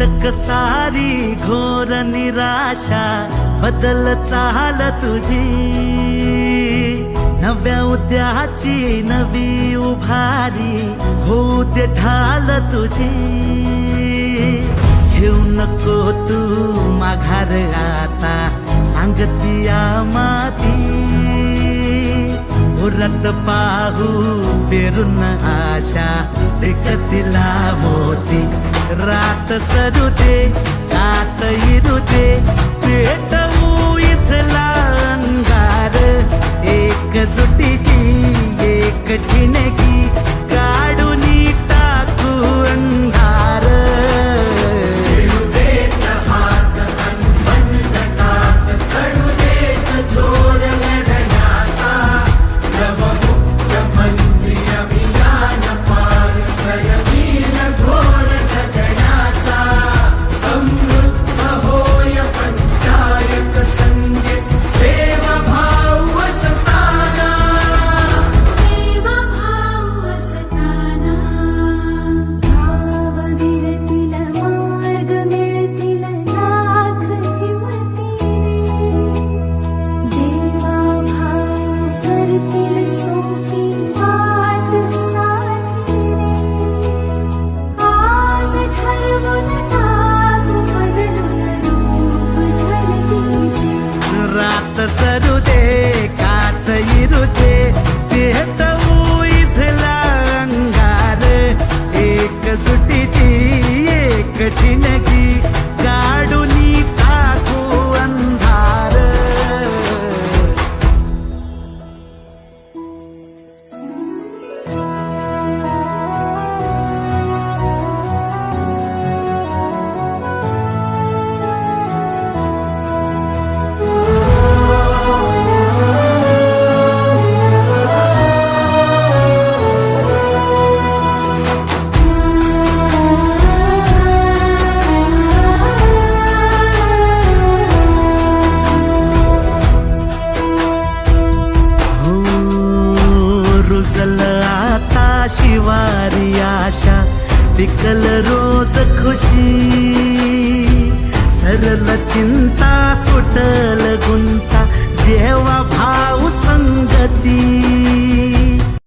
अटक सारी घोर निराशा बदल चाल तुझी, नव्या उद्याची नवी उभारी होऊ दे ढाल तुझी। घेऊ नको तू माघार आता सांगतिया माती, उरत पाहू पेरून आशा टिकतिला मोती। रात सरू दे कात इरू दे पेटवू इथला अंगार, एकजुटीची एक ठिणगी काढून टाकू अंधार। सरू दे कात इरू दे पेटवू इथला अंगार, एकजुटीची एक ठिणगी काढून टाकू अंधार। शिवारी आशा पिकल रोज खुशी, सरल चिंता सुटल गुंता देवा भाऊ संगती।